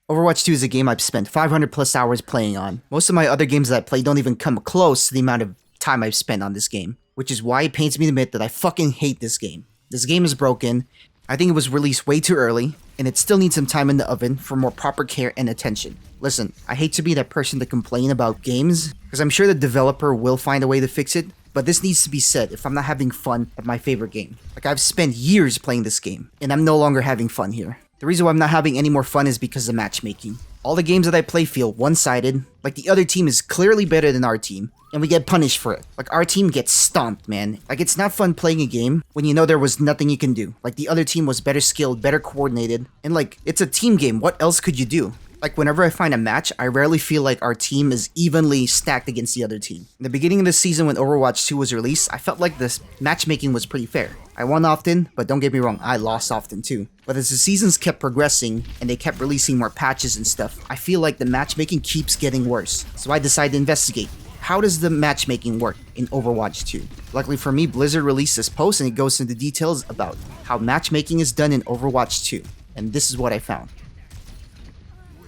Overwatch 2 is a game I've spent 500 plus hours playing on. Most of my other games that I play don't even come close to the amount of time I've spent on this game, which is why it pains me to admit that I fucking hate this game. This game is broken. I think it was released way too early, and it still needs some time in the oven for more proper care and attention. Listen, I hate to be that person to complain about games, because I'm sure the developer will find a way to fix it, but this needs to be said if I'm not having fun at my favorite game. Like, I've spent years playing this game, and I'm no longer having fun here. The reason why I'm not having any more fun is because of matchmaking. All the games that I play feel one-sided, like the other team is clearly better than our team, and we get punished for it. Like, our team gets stomped, man. Like, it's not fun playing a game when you know there was nothing you can do. Like, the other team was better skilled, better coordinated, and like, it's a team game. What else could you do? Like, whenever I find a match, I rarely feel like our team is evenly stacked against the other team. In the beginning of the season when Overwatch 2 was released, I felt like this matchmaking was pretty fair. I won often, but don't get me wrong, I lost often too. But as the seasons kept progressing, and they kept releasing more patches and stuff, I feel like the matchmaking keeps getting worse. So I decided to investigate. How does the matchmaking work in Overwatch 2? Luckily for me, Blizzard released this post and it goes into details about how matchmaking is done in Overwatch 2. And this is what I found.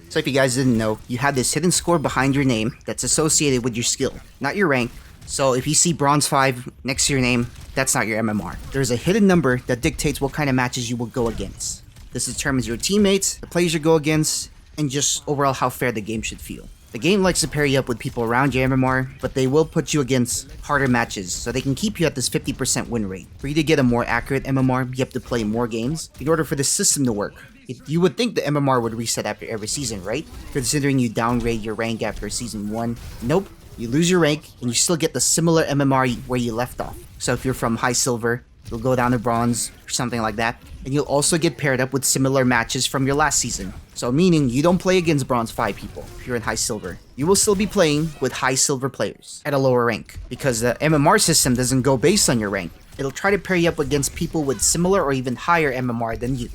So if you guys didn't know, you have this hidden score behind your name that's associated with your skill, not your rank. So if you see Bronze 5 next to your name, that's not your MMR. There's a hidden number that dictates what kind of matches you will go against. This determines your teammates, the players you go against, and just overall how fair the game should feel. The game likes to pair you up with people around your MMR, but they will put you against harder matches, so they can keep you at this 50% win rate. For you to get a more accurate MMR, you have to play more games in order for the system to work. You would think the MMR would reset after every season, right? Considering you downgrade your rank after season 1. Nope. You lose your rank, and you still get the similar MMR where you left off. So if you're from high silver, you'll go down to bronze, or something like that. And you'll also get paired up with similar matches from your last season. So meaning, you don't play against bronze 5 people if you're in high silver. You will still be playing with high silver players at a lower rank. Because the MMR system doesn't go based on your rank. It'll try to pair you up against people with similar or even higher MMR than you.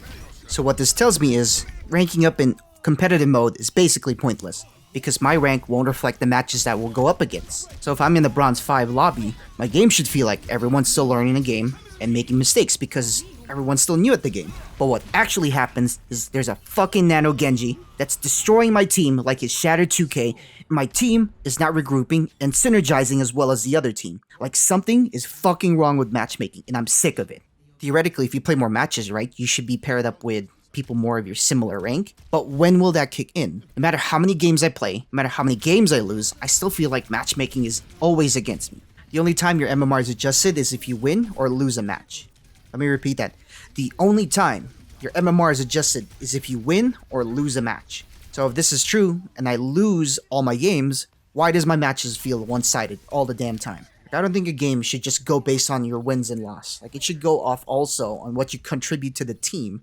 So what this tells me is, ranking up in competitive mode is basically pointless, because my rank won't reflect the matches that we'll go up against. So if I'm in the Bronze 5 lobby, my game should feel like everyone's still learning the game and making mistakes because everyone's still new at the game. But what actually happens is there's a fucking Nano Genji that's destroying my team like it's Shattered 2K, and my team is not regrouping and synergizing as well as the other team. Like, something is fucking wrong with matchmaking, and I'm sick of it. Theoretically, if you play more matches, right, you should be paired up with people more of your similar rank. But when will that kick in? No matter how many games I play, no matter how many games I lose, I still feel like matchmaking is always against me. The only time your MMR is adjusted is if you win or lose a match. Let me repeat that. The only time your MMR is adjusted is if you win or lose a match. So if this is true, and I lose all my games, why does my matches feel one-sided all the damn time? I don't think a game should just go based on your wins and loss. Like, it should go off also on what you contribute to the team.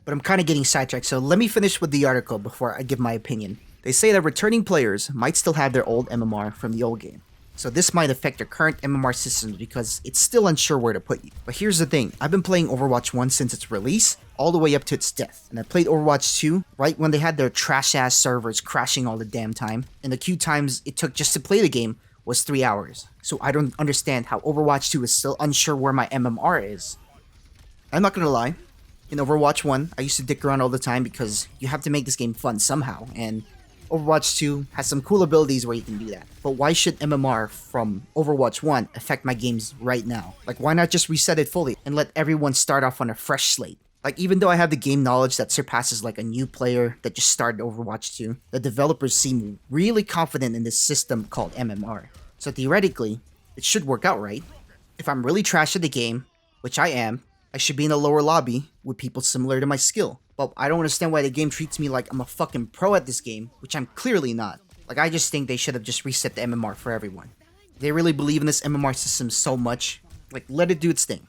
But I'm kind of getting sidetracked, so let me finish with the article before I give my opinion. They say that returning players might still have their old MMR from the old game. So this might affect your current MMR systems because it's still unsure where to put you. But here's the thing, I've been playing Overwatch 1 since its release, all the way up to its death. And I played Overwatch 2 right when they had their trash-ass servers crashing all the damn time. And the queue times it took just to play the game was 3 hours. So I don't understand how Overwatch 2 is still unsure where my MMR is. I'm not gonna lie, in Overwatch 1, I used to dick around all the time because you have to make this game fun somehow, and Overwatch 2 has some cool abilities where you can do that. But why should MMR from Overwatch 1 affect my games right now? Like, why not just reset it fully and let everyone start off on a fresh slate? Like, even though I have the game knowledge that surpasses like a new player that just started Overwatch 2, the developers seem really confident in this system called MMR. So theoretically, it should work out, right? If I'm really trash at the game, which I am, I should be in a lower lobby with people similar to my skill. But I don't understand why the game treats me like I'm a fucking pro at this game, which I'm clearly not. Like, I just think they should have just reset the MMR for everyone. They really believe in this MMR system so much, like, let it do its thing.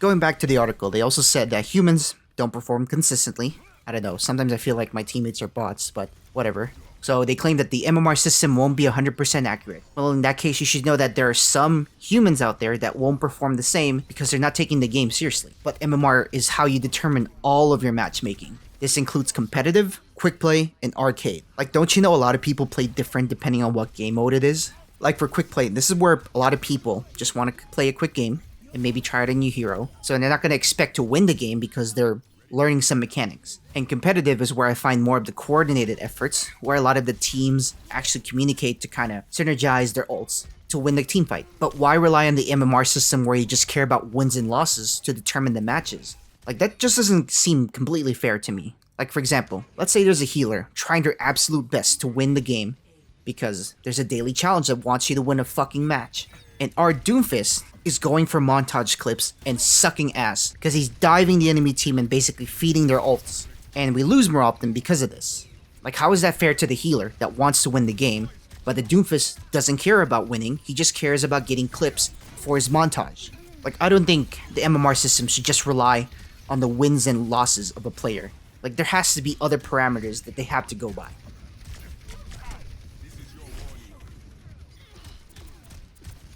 Going back to the article, they also said that humans don't perform consistently. I don't know, sometimes I feel like my teammates are bots, but whatever. So they claim that the MMR system won't be 100% accurate. Well, in that case, you should know that there are some humans out there that won't perform the same because they're not taking the game seriously. But MMR is how you determine all of your matchmaking. This includes competitive, quick play, and arcade. Like, don't you know a lot of people play different depending on what game mode it is? Like for quick play, this is where a lot of people just want to play a quick game and maybe try out a new hero. So they're not going to expect to win the game because they're learning some mechanics. And competitive is where I find more of the coordinated efforts, where a lot of the teams actually communicate to kind of synergize their ults to win the team fight. But why rely on the MMR system where you just care about wins and losses to determine the matches? Like, that just doesn't seem completely fair to me. Like, for example, let's say there's a healer trying their absolute best to win the game because there's a daily challenge that wants you to win a fucking match. And our Doomfist is going for montage clips and sucking ass because he's diving the enemy team and basically feeding their ults. And we lose more often because of this. Like, how is that fair to the healer that wants to win the game, but the Doomfist doesn't care about winning, he just cares about getting clips for his montage? Like, I don't think the MMR system should just rely on the wins and losses of a player. Like, there has to be other parameters that they have to go by.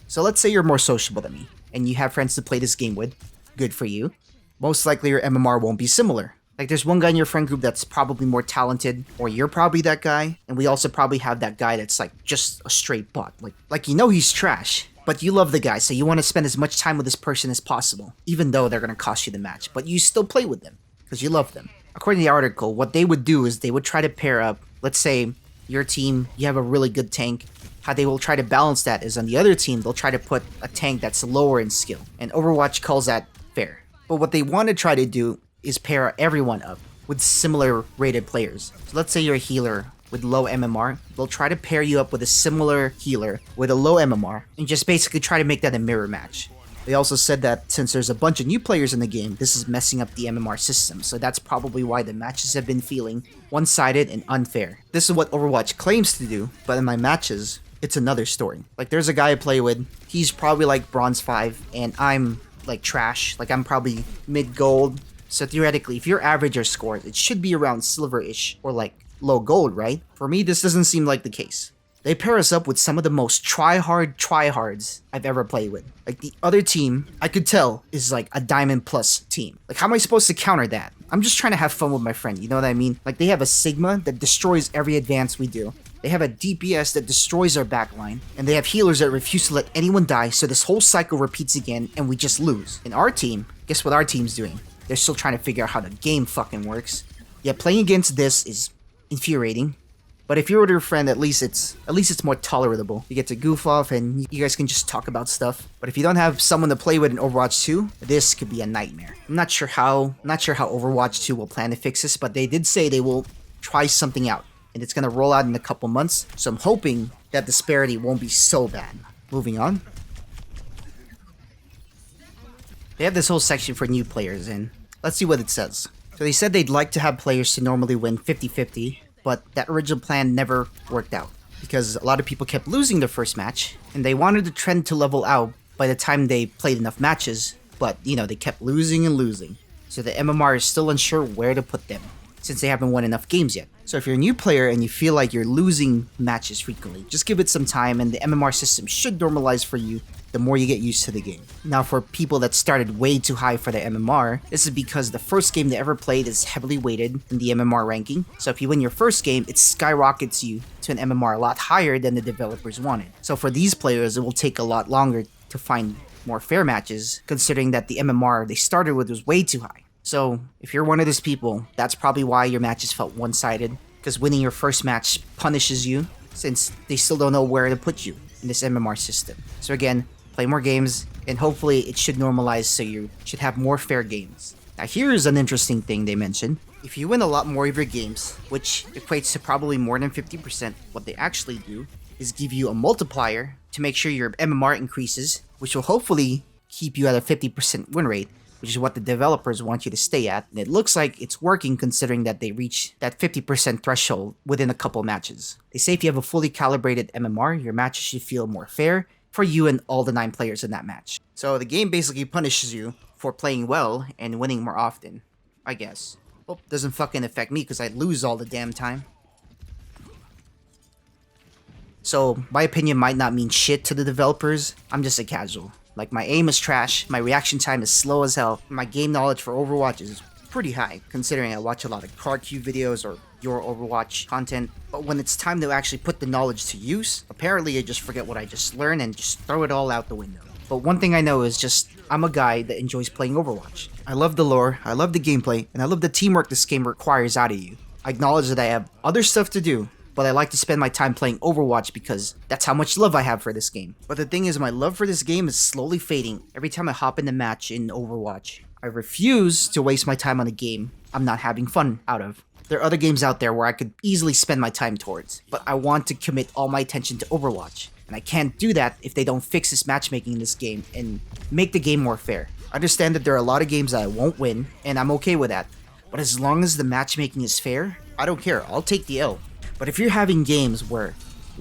So let's say you're more sociable than me, and you have friends to play this game with. Good for you. Most likely your MMR won't be similar. Like, there's one guy in your friend group that's probably more talented, or you're probably that guy, and we also probably have that guy that's like just a straight bot. Like you know he's trash, but you love the guy, so you want to spend as much time with this person as possible, even though they're going to cost you the match, but you still play with them, because you love them. According to the article, what they would do is they would try to pair up, let's say your team, you have a really good tank. How they will try to balance that is on the other team, they'll try to put a tank that's lower in skill, and Overwatch calls that fair. But what they want to try to do is pair everyone up with similar rated players. So let's say you're a healer with low MMR, they'll try to pair you up with a similar healer with a low MMR, and just basically try to make that a mirror match. They also said that since there's a bunch of new players in the game, this is messing up the MMR system, so that's probably why the matches have been feeling one-sided and unfair. This is what Overwatch claims to do, but in my matches, it's another story. Like, there's a guy I play with, he's probably like bronze 5, and I'm like trash, like I'm probably mid-gold. So theoretically, if your average your scores, it should be around silver-ish or like low gold, right? For me, this doesn't seem like the case. They pair us up with some of the most tryhards I've ever played with. Like, the other team, I could tell, is like a diamond plus team. Like, how am I supposed to counter that? I'm just trying to have fun with my friend, you know what I mean? Like, they have a Sigma that destroys every advance we do. They have a DPS that destroys our backline, and they have healers that refuse to let anyone die, so this whole cycle repeats again, and we just lose. In our team, guess what our team's doing? They're still trying to figure out how the game fucking works. Yeah, playing against this is infuriating, but if you're with your friend, at least it's more tolerable. You get to goof off, and you guys can just talk about stuff. But if you don't have someone to play with in Overwatch 2, this could be a nightmare. I'm not sure how Overwatch 2 will plan to fix this, but they did say they will try something out, and it's gonna roll out in a couple months, so I'm hoping that disparity won't be so bad. Moving on. They have this whole section for new players, and let's see what it says. So they said they'd like to have players to normally win 50-50, but that original plan never worked out, because a lot of people kept losing their first match, and they wanted the trend to level out by the time they played enough matches, but, you know, they kept losing and losing. So the MMR is still unsure where to put them, since they haven't won enough games yet. So if you're a new player and you feel like you're losing matches frequently, just give it some time and the MMR system should normalize for you the more you get used to the game. Now, for people that started way too high for the MMR, this is because the first game they ever played is heavily weighted in the MMR ranking. So if you win your first game, it skyrockets you to an MMR a lot higher than the developers wanted. So for these players, it will take a lot longer to find more fair matches, considering that the MMR they started with was way too high. So if you're one of those people, that's probably why your matches felt one-sided, because winning your first match punishes you, since they still don't know where to put you in this MMR system. So again, play more games, and hopefully it should normalize so you should have more fair games. Now here's an interesting thing they mentioned. If you win a lot more of your games, which equates to probably more than 50%, what they actually do is give you a multiplier to make sure your MMR increases, which will hopefully keep you at a 50% win rate, which is what the developers want you to stay at. And it looks like it's working considering that they reach that 50% threshold within a couple matches. They say if you have a fully calibrated MMR, your matches should feel more fair for you and all the 9 players in that match. So the game basically punishes you for playing well and winning more often, I guess. Well, doesn't fucking affect me because I lose all the damn time. So my opinion might not mean shit to the developers. I'm just a casual. Like, my aim is trash, my reaction time is slow as hell, my game knowledge for Overwatch is pretty high, considering I watch a lot of card queue videos or your Overwatch content. But when it's time to actually put the knowledge to use, apparently I just forget what I just learned and just throw it all out the window. But one thing I know is just, I'm a guy that enjoys playing Overwatch. I love the lore, I love the gameplay, and I love the teamwork this game requires out of you. I acknowledge that I have other stuff to do, but I like to spend my time playing Overwatch because that's how much love I have for this game. But the thing is, my love for this game is slowly fading every time I hop in the match in Overwatch. I refuse to waste my time on a game I'm not having fun out of. There are other games out there where I could easily spend my time towards, but I want to commit all my attention to Overwatch. And I can't do that if they don't fix this matchmaking in this game and make the game more fair. I understand that there are a lot of games that I won't win, and I'm okay with that. But as long as the matchmaking is fair, I don't care, I'll take the L. But if you're having games where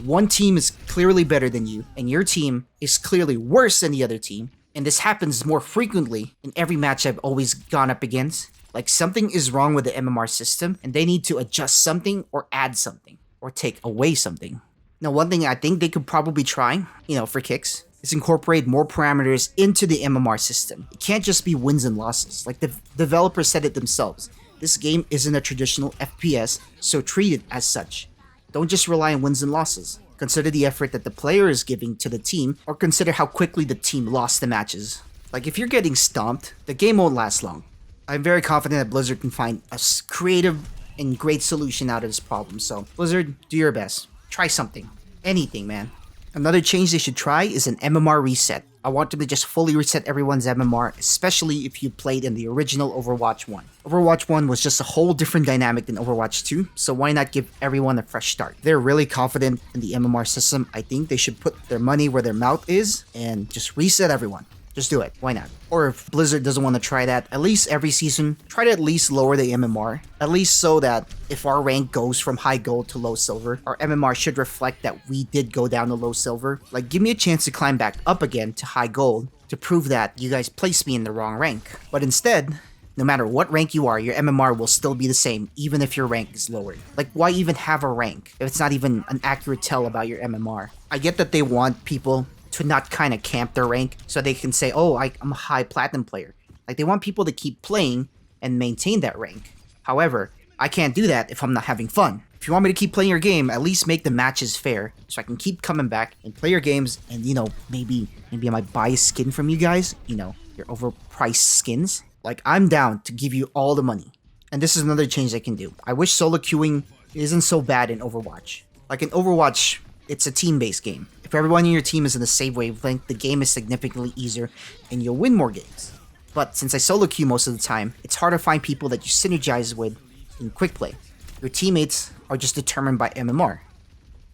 one team is clearly better than you, and your team is clearly worse than the other team, and this happens more frequently in every match I've always gone up against, like something is wrong with the MMR system, and they need to adjust something or add something, or take away something. Now, one thing I think they could probably try, for kicks, is incorporate more parameters into the MMR system. It can't just be wins and losses. Like the developers said it themselves. This game isn't a traditional FPS, so treat it as such. Don't just rely on wins and losses. Consider the effort that the player is giving to the team, or consider how quickly the team lost the matches. Like if you're getting stomped, the game won't last long. I'm very confident that Blizzard can find a creative and great solution out of this problem, so Blizzard, do your best. Try something. Anything, man. Another change they should try is an MMR reset. I want them to just fully reset everyone's MMR, especially if you played in the original Overwatch 1. Overwatch 1 was just a whole different dynamic than Overwatch 2, so why not give everyone a fresh start? They're really confident in the MMR system. I think they should put their money where their mouth is and just reset everyone. Just do it. Why not? Or if Blizzard doesn't want to try that, at least every season, try to at least lower the MMR. At least so that if our rank goes from high gold to low silver, our MMR should reflect that we did go down to low silver. Like, give me a chance to climb back up again to high gold to prove that you guys placed me in the wrong rank. But instead, no matter what rank you are, your MMR will still be the same, even if your rank is lowered. Like, why even have a rank if it's not even an accurate tell about your MMR? I get that they want people to not kind of camp their rank so they can say, oh, I'm a high platinum player. Like, they want people to keep playing and maintain that rank. However, I can't do that if I'm not having fun. If you want me to keep playing your game, at least make the matches fair so I can keep coming back and play your games and, maybe I might buy a skin from you guys, your overpriced skins. Like, I'm down to give you all the money. And this is another change they can do. I wish solo queuing isn't so bad in Overwatch. Like in Overwatch, it's a team-based game. If everyone in your team is in the same wavelength, the game is significantly easier and you'll win more games. But since I solo queue most of the time, it's hard to find people that you synergize with in quick play. Your teammates are just determined by MMR.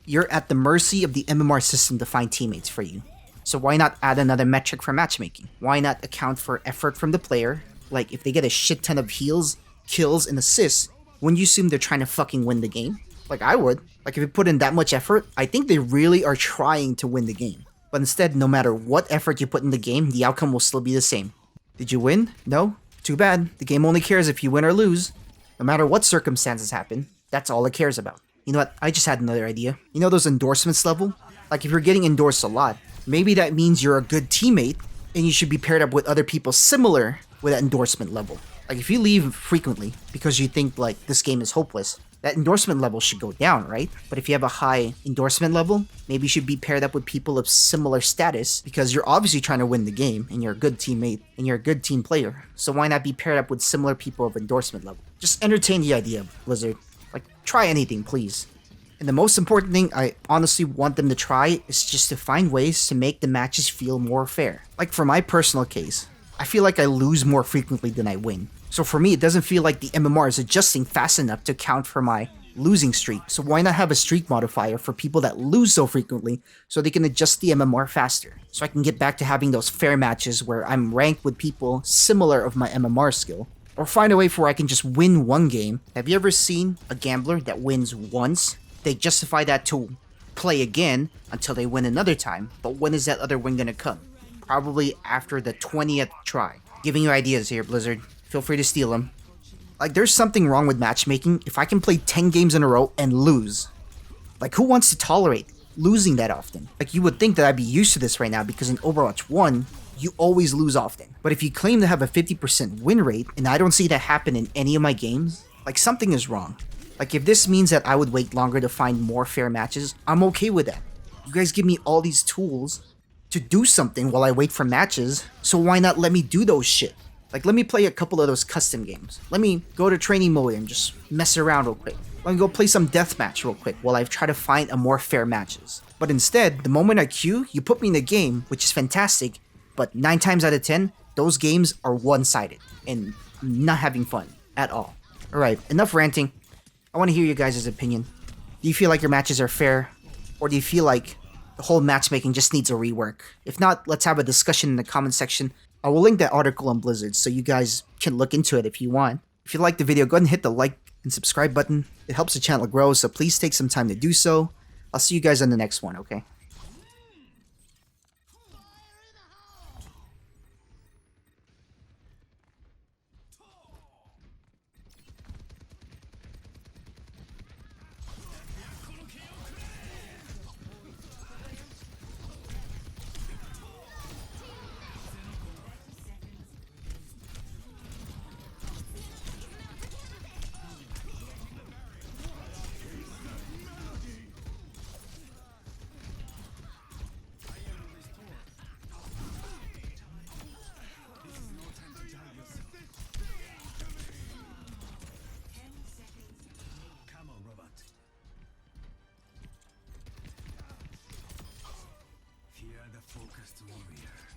You're at the mercy of the MMR system to find teammates for you. So why not add another metric for matchmaking? Why not account for effort from the player? Like, if they get a shit ton of heals, kills, and assists, wouldn't you assume they're trying to fucking win the game? Like, I would. Like, if you put in that much effort, I think they really are trying to win the game. But instead, no matter what effort you put in the game, the outcome will still be the same. Did you win? No? Too bad. The game only cares if you win or lose. No matter what circumstances happen, that's all it cares about. You know what? I just had another idea. You know those endorsements level? Like, if you're getting endorsed a lot, maybe that means you're a good teammate, and you should be paired up with other people similar with that endorsement level. Like, if you leave frequently because you think, like, this game is hopeless, that endorsement level should go down, right? But if you have a high endorsement level, maybe you should be paired up with people of similar status because you're obviously trying to win the game and you're a good teammate and you're a good team player. So why not be paired up with similar people of endorsement level? Just entertain the idea, Blizzard. Like, try anything, please. And the most important thing I honestly want them to try is just to find ways to make the matches feel more fair. Like, for my personal case, I feel like I lose more frequently than I win. So for me, it doesn't feel like the MMR is adjusting fast enough to account for my losing streak. So why not have a streak modifier for people that lose so frequently so they can adjust the MMR faster? So I can get back to having those fair matches where I'm ranked with people similar of my MMR skill. Or find a way where I can just win one game. Have you ever seen a gambler that wins once? They justify that to play again until they win another time. But when is that other win gonna come? Probably after the 20th try. Giving you ideas here, Blizzard. Feel free to steal them. Like, there's something wrong with matchmaking if I can play 10 games in a row and lose. Like, who wants to tolerate losing that often? Like, you would think that I'd be used to this right now because in Overwatch 1, you always lose often. But if you claim to have a 50% win rate, and I don't see that happen in any of my games, like, something is wrong. Like, if this means that I would wait longer to find more fair matches, I'm okay with that. You guys give me all these tools to do something while I wait for matches, so why not let me do those shit? Like, let me play a couple of those custom games. Let me go to training mode and just mess around real quick. Let me go play some deathmatch real quick while I try to find a more fair matches. But instead, the moment I queue, you put me in a game, which is fantastic, but 9 times out of 10, those games are one-sided and not having fun at all. Alright, enough ranting. I want to hear you guys' opinion. Do you feel like your matches are fair? Or do you feel like the whole matchmaking just needs a rework? If not, let's have a discussion in the comment section. I will link that article on Blizzard so you guys can look into it if you want. If you liked the video, go ahead and hit the like and subscribe button. It helps the channel grow, so please take some time to do so. I'll see you guys on the next one, okay? Fear the focused warrior.